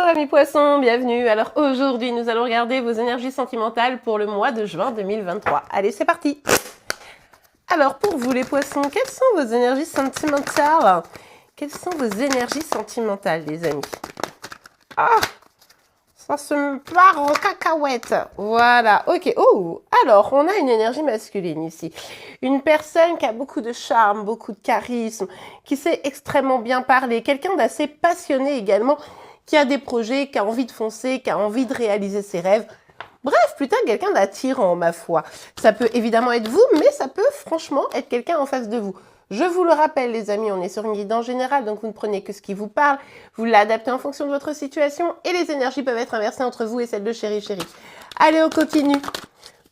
amis poissons, bienvenue. Alors aujourd'hui, nous allons regarder vos énergies sentimentales pour le mois de juin 2023. Allez, c'est parti. Alors pour vous les poissons, quelles sont vos énergies sentimentales? Quelles sont vos énergies sentimentales, les amis? Ah, ça se me part en cacahuète. Voilà, ok. Oh, alors on a une énergie masculine ici. Une personne qui a beaucoup de charme, beaucoup de charisme, qui sait extrêmement bien parler. Quelqu'un d'assez passionné également, qui a des projets, qui a envie de foncer, qui a envie de réaliser ses rêves. Bref, plutôt quelqu'un d'attirant, ma foi. Ça peut évidemment être vous, mais ça peut franchement être quelqu'un en face de vous. Je vous le rappelle, les amis, on est sur une guidance générale, donc vous ne prenez que ce qui vous parle, vous l'adaptez en fonction de votre situation, et les énergies peuvent être inversées entre vous et celles de chéri. Allez, on continue.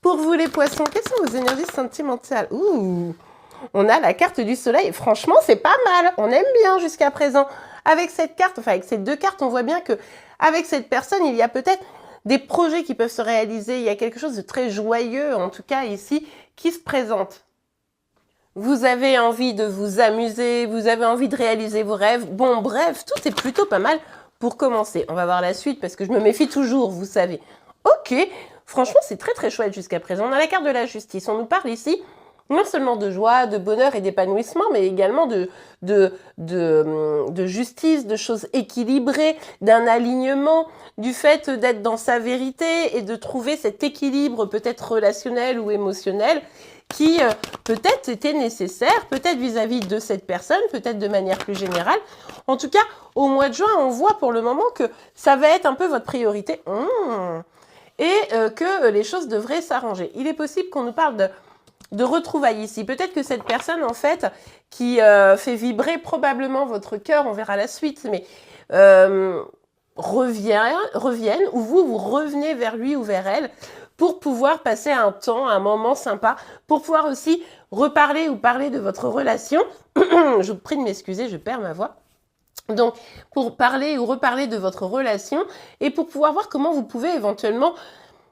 Pour vous, les poissons, quelles sont vos énergies sentimentales? Ouh, on a la carte du soleil. Franchement, c'est pas mal. On aime bien jusqu'à présent. Avec cette carte, enfin avec ces deux cartes, on voit bien que avec cette personne, il y a peut-être des projets qui peuvent se réaliser. Il y a quelque chose de très joyeux, en tout cas ici, qui se présente. Vous avez envie de vous amuser, vous avez envie de réaliser vos rêves. Bon, bref, tout est plutôt pas mal pour commencer. On va voir la suite parce que je me méfie toujours, vous savez. Ok, franchement, c'est très très chouette jusqu'à présent. On a la carte de la justice. On nous parle ici non seulement de joie, de bonheur et d'épanouissement, mais également de justice, de choses équilibrées, d'un alignement, du fait d'être dans sa vérité et de trouver cet équilibre peut-être relationnel ou émotionnel qui peut-être était nécessaire, peut-être vis-à-vis de cette personne, peut-être de manière plus générale. En tout cas, au mois de juin, on voit pour le moment que ça va être un peu votre priorité et que les choses devraient s'arranger. Il est possible qu'on nous parle de retrouvailles ici. Peut-être que cette personne, en fait, qui fait vibrer probablement votre cœur, on verra la suite, mais reviennent, ou vous revenez vers lui ou vers elle, pour pouvoir passer un temps, un moment sympa, pour pouvoir aussi reparler ou parler de votre relation. Je vous prie de m'excuser, je perds ma voix. Donc, pour parler ou reparler de votre relation, et pour pouvoir voir comment vous pouvez éventuellement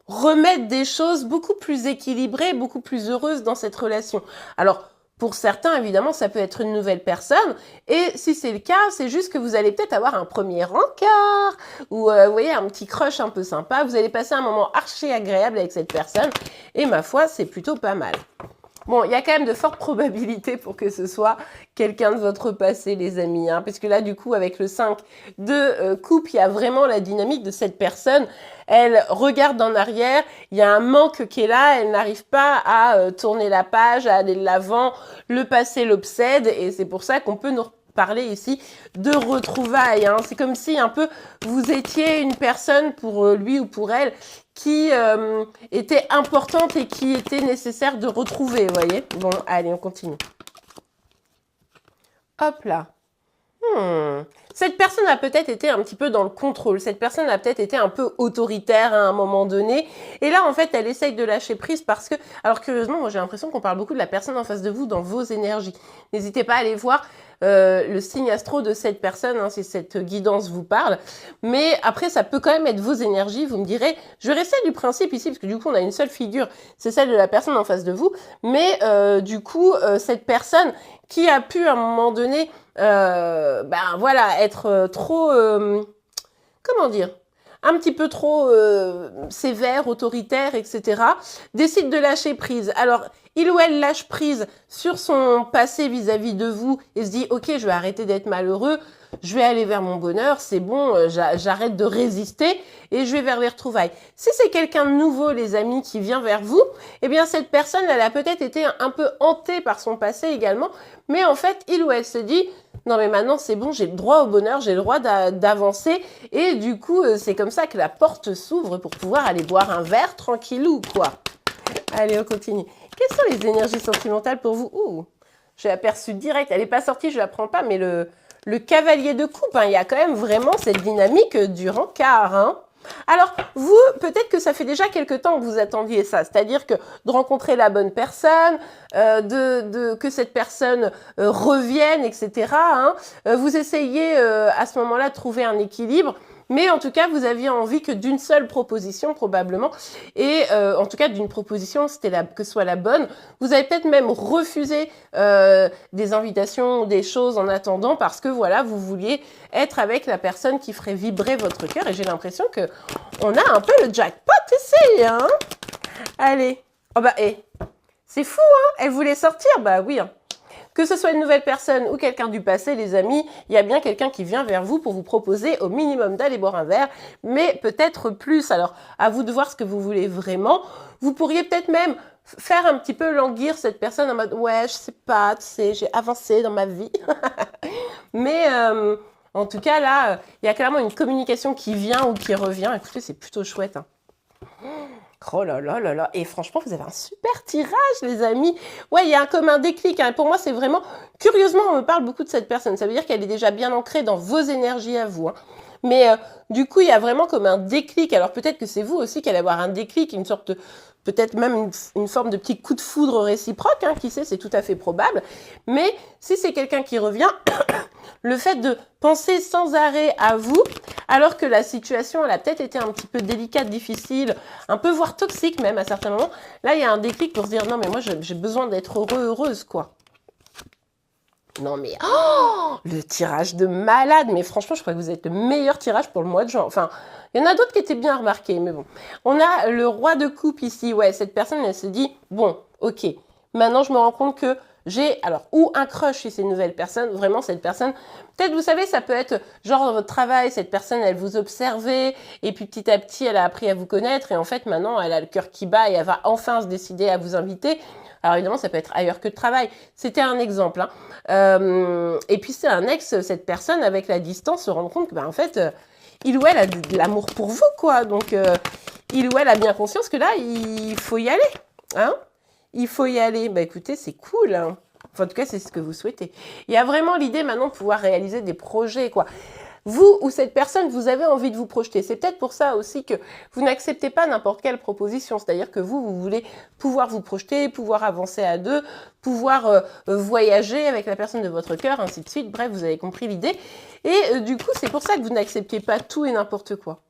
remettre des choses beaucoup plus équilibrées, beaucoup plus heureuses dans cette relation. Alors, pour certains, évidemment, ça peut être une nouvelle personne. Et si c'est le cas, c'est juste que vous allez peut-être avoir un premier encart ou, vous voyez, un petit crush un peu sympa. Vous allez passer un moment archi agréable avec cette personne. Et ma foi, c'est plutôt pas mal. Bon, il y a quand même de fortes probabilités pour que ce soit quelqu'un de votre passé, les amis. Parce que là, du coup, avec le 5 de coupe, il y a vraiment la dynamique de cette personne. Elle regarde en arrière, il y a un manque qui est là, elle n'arrive pas à tourner la page, à aller de l'avant, le passé l'obsède. Et c'est pour ça qu'on peut nous parler ici de retrouvailles. C'est comme si un peu vous étiez une personne pour lui ou pour elle qui était importante et qui était nécessaire de retrouver, vous voyez. Bon, allez, on continue. Hop là. Cette personne a peut-être été un petit peu dans le contrôle. Cette personne a peut-être été un peu autoritaire à un moment donné. Et là, en fait, elle essaye de lâcher prise parce que... Alors, curieusement, moi, j'ai l'impression qu'on parle beaucoup de la personne en face de vous dans vos énergies. N'hésitez pas à aller voir le signe astro de cette personne, si cette guidance vous parle. Mais après, ça peut quand même être vos énergies. Vous me direz, je vais rester du principe ici, parce que du coup, on a une seule figure. C'est celle de la personne en face de vous. Mais du coup, cette personne qui a pu, à un moment donné... voilà, être trop, comment dire, un petit peu trop sévère, autoritaire, etc., décide de lâcher prise. Alors, il ou elle lâche prise sur son passé vis-à-vis de vous et se dit « Ok, je vais arrêter d'être malheureux, je vais aller vers mon bonheur, c'est bon, j'arrête de résister et je vais vers les retrouvailles. » Si c'est quelqu'un de nouveau, les amis, qui vient vers vous, eh bien, cette personne, elle a peut-être été un peu hantée par son passé également, mais en fait, il ou elle se dit « Non, mais maintenant, c'est bon, j'ai le droit au bonheur, j'ai le droit d'avancer. » Et du coup, c'est comme ça que la porte s'ouvre pour pouvoir aller boire un verre tranquillou, quoi. Allez, on continue. Quelles sont les énergies sentimentales pour vous? Ouh, j'ai aperçu direct, elle n'est pas sortie, je ne la prends pas, mais le cavalier de coupe, il y a quand même vraiment cette dynamique du rencard. Alors, vous, peut-être que ça fait déjà quelque temps que vous attendiez ça, c'est-à-dire que de rencontrer la bonne personne, que cette personne revienne, etc. Vous essayez à ce moment-là de trouver un équilibre, Mais en tout cas, vous aviez envie que d'une seule proposition, probablement. Et en tout cas, d'une proposition, que ce soit la bonne. Vous avez peut-être même refusé des invitations ou des choses en attendant parce que voilà, vous vouliez être avec la personne qui ferait vibrer votre cœur. Et j'ai l'impression que on a un peu le jackpot ici, hein. Allez. Oh bah, c'est fou, hein. Elle voulait sortir, bah oui, hein. Que ce soit une nouvelle personne ou quelqu'un du passé, les amis, il y a bien quelqu'un qui vient vers vous pour vous proposer au minimum d'aller boire un verre, mais peut-être plus. Alors, à vous de voir ce que vous voulez vraiment. Vous pourriez peut-être même faire un petit peu languir cette personne en mode « Ouais, je sais pas, tu sais, j'ai avancé dans ma vie. » Mais en tout cas, là, il y a clairement une communication qui vient ou qui revient. Écoutez, c'est plutôt chouette, hein. Oh là là là là. Et franchement, vous avez un super tirage, les amis. Ouais, il y a comme un déclic, hein. Pour moi, c'est vraiment... Curieusement, on me parle beaucoup de cette personne. Ça veut dire qu'elle est déjà bien ancrée dans vos énergies à vous, hein. Mais du coup, il y a vraiment comme un déclic. Alors peut-être que c'est vous aussi qui allez avoir un déclic, une sorte de... Peut-être même une forme de petit coup de foudre réciproque, hein, qui sait, c'est tout à fait probable. Mais si c'est quelqu'un qui revient, le fait de penser sans arrêt à vous, alors que la situation, elle a peut-être été un petit peu délicate, difficile, un peu voire toxique même à certains moments, là, il y a un déclic pour se dire, non, mais moi, j'ai besoin d'être heureuse, quoi. Non, mais le tirage de malade. Mais franchement, je crois que vous êtes le meilleur tirage pour le mois de juin. Enfin, il y en a d'autres qui étaient bien remarqués, mais bon. On a le roi de coupe ici. Ouais, cette personne, elle se dit, bon, ok, maintenant, je me rends compte que j'ai, alors, ou un crush chez ces nouvelles personnes. Vraiment, cette personne, peut-être, vous savez, ça peut être genre dans votre travail, cette personne, elle vous observait, et puis petit à petit, elle a appris à vous connaître, et en fait, maintenant, elle a le cœur qui bat, et elle va enfin se décider à vous inviter. Alors évidemment, ça peut être ailleurs que le travail. C'était un exemple, hein. Et puis c'est un ex, cette personne, avec la distance, se rend compte que, en fait, il ou elle a de l'amour pour vous, quoi. Donc, il ou elle a bien conscience que là, il faut y aller, hein. Il faut y aller. Bah écoutez, c'est cool, hein. Enfin, en tout cas, c'est ce que vous souhaitez. Il y a vraiment l'idée maintenant de pouvoir réaliser des projets, quoi. Vous ou cette personne, vous avez envie de vous projeter. C'est peut-être pour ça aussi que vous n'acceptez pas n'importe quelle proposition. C'est-à-dire que vous voulez pouvoir vous projeter, pouvoir avancer à deux, pouvoir voyager avec la personne de votre cœur, ainsi de suite. Bref, vous avez compris l'idée. Et du coup, c'est pour ça que vous n'acceptez pas tout et n'importe quoi.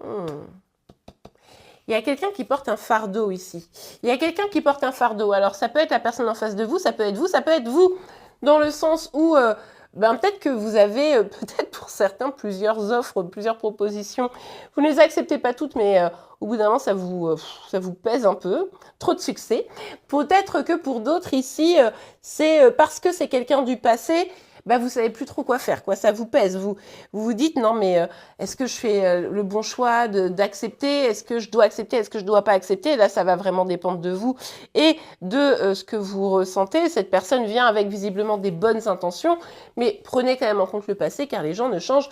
Il y a quelqu'un qui porte un fardeau ici. Il y a quelqu'un qui porte un fardeau. Alors, ça peut être la personne en face de vous, ça peut être vous, ça peut être vous, dans le sens où... peut-être que vous avez, peut-être pour certains, plusieurs offres, plusieurs propositions. Vous ne les acceptez pas toutes, mais au bout d'un moment, ça vous pèse un peu. Trop de succès. Peut-être que pour d'autres ici, c'est parce que c'est quelqu'un du passé, vous savez plus trop quoi faire, quoi. Ça vous pèse. Vous dites, non, mais est-ce que je fais le bon choix d'accepter? Est-ce que je dois accepter? Est-ce que je dois pas accepter? Là, ça va vraiment dépendre de vous et de ce que vous ressentez. Cette personne vient avec visiblement des bonnes intentions, mais prenez quand même en compte le passé, car les gens ne changent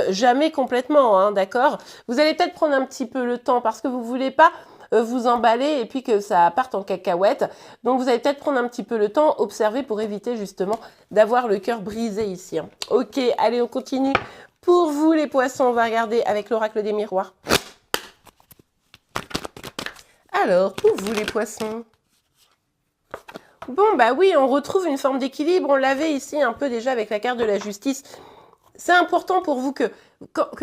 jamais complètement, hein, d'accord? Vous allez peut-être prendre un petit peu le temps parce que vous voulez pas vous emballer et puis que ça parte en cacahuète. Donc, vous allez peut-être prendre un petit peu le temps, observer pour éviter justement d'avoir le cœur brisé ici, hein. Ok, allez, on continue. Pour vous, les poissons, on va regarder avec l'oracle des miroirs. Alors, pour vous, les poissons. Bon, oui, on retrouve une forme d'équilibre. On l'avait ici un peu déjà avec la carte de la justice. C'est important pour vous que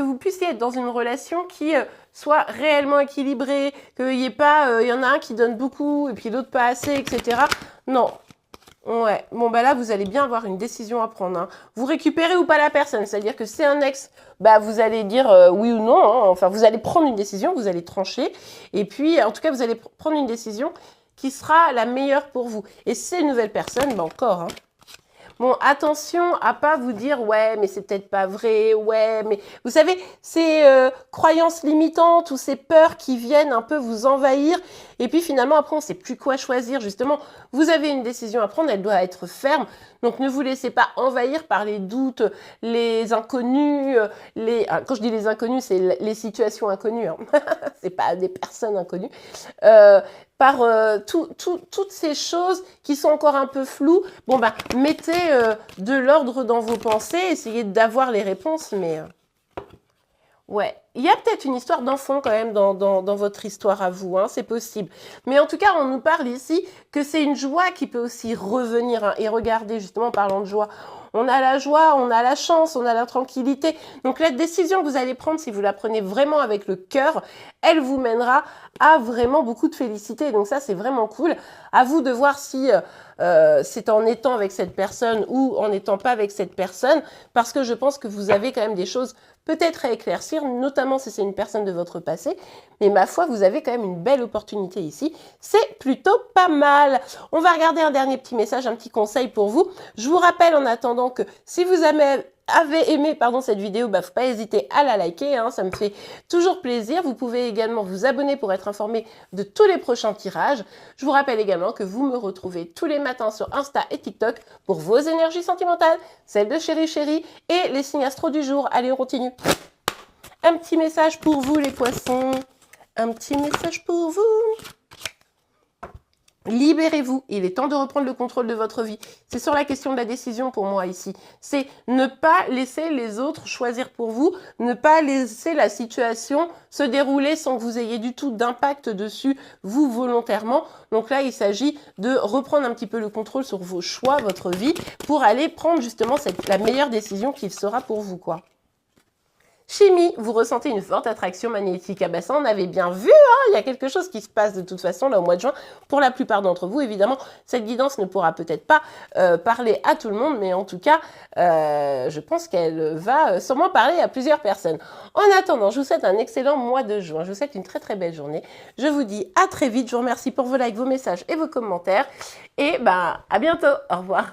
vous puissiez être dans une relation qui soit réellement équilibrée, qu'il n'y ait pas, il y en a un qui donne beaucoup et puis l'autre pas assez, etc. Non. Ouais. Bon, là, vous allez bien avoir une décision à prendre, hein. Vous récupérez ou pas la personne, c'est-à-dire que c'est un ex, vous allez dire oui ou non, hein. Enfin, vous allez prendre une décision, vous allez trancher. Et puis, en tout cas, vous allez prendre une décision qui sera la meilleure pour vous. Et ces nouvelles personnes, encore, hein. Bon, attention à pas vous dire, ouais, mais c'est peut-être pas vrai, ouais, mais... Vous savez, ces croyances limitantes ou ces peurs qui viennent un peu vous envahir, et puis finalement, après, on sait plus quoi choisir, justement. Vous avez une décision à prendre, elle doit être ferme, donc ne vous laissez pas envahir par les doutes, les inconnus, quand je dis les inconnus, c'est les situations inconnues, hein. C'est pas des personnes inconnues. Par toutes ces choses qui sont encore un peu floues. Bon, mettez de l'ordre dans vos pensées, essayez d'avoir les réponses, mais Ouais, il y a peut-être une histoire d'enfant quand même dans votre histoire à vous, hein, c'est possible. Mais en tout cas, on nous parle ici que c'est une joie qui peut aussi revenir, hein. Et regardez, justement, en parlant de joie, on a la joie, on a la chance, on a la tranquillité. Donc la décision que vous allez prendre, si vous la prenez vraiment avec le cœur, elle vous mènera à vraiment beaucoup de félicité. Donc ça, c'est vraiment cool. À vous de voir si c'est en étant avec cette personne ou en n'étant pas avec cette personne, parce que je pense que vous avez quand même des choses peut-être à éclaircir, notamment si c'est une personne de votre passé. Mais ma foi, vous avez quand même une belle opportunité ici. C'est plutôt pas mal. On va regarder un dernier petit message, un petit conseil pour vous. Je vous rappelle en attendant que si vous avez aimé cette vidéo, faut pas hésiter à la liker, hein, ça me fait toujours plaisir. Vous pouvez également vous abonner pour être informé de tous les prochains tirages. Je vous rappelle également que vous me retrouvez tous les matins sur Insta et TikTok pour vos énergies sentimentales, celles de Chéri Chéri et les signes astro du jour. Allez, on continue. Un petit message pour vous les poissons, un petit message pour vous. Libérez-vous, il est temps de reprendre le contrôle de votre vie. C'est sur la question de la décision pour moi ici. C'est ne pas laisser les autres choisir pour vous, ne pas laisser la situation se dérouler sans que vous ayez du tout d'impact dessus, vous volontairement. Donc là, il s'agit de reprendre un petit peu le contrôle sur vos choix, votre vie, pour aller prendre justement la meilleure décision qu'il sera pour vous, quoi. Chimie, vous ressentez une forte attraction magnétique. Ah ben ça, on avait bien vu, hein, il y a quelque chose qui se passe de toute façon là au mois de juin. Pour la plupart d'entre vous, évidemment, cette guidance ne pourra peut-être pas parler à tout le monde, mais en tout cas, je pense qu'elle va sûrement parler à plusieurs personnes. En attendant, je vous souhaite un excellent mois de juin. Je vous souhaite une très très belle journée. Je vous dis à très vite. Je vous remercie pour vos likes, vos messages et vos commentaires. Et à bientôt. Au revoir.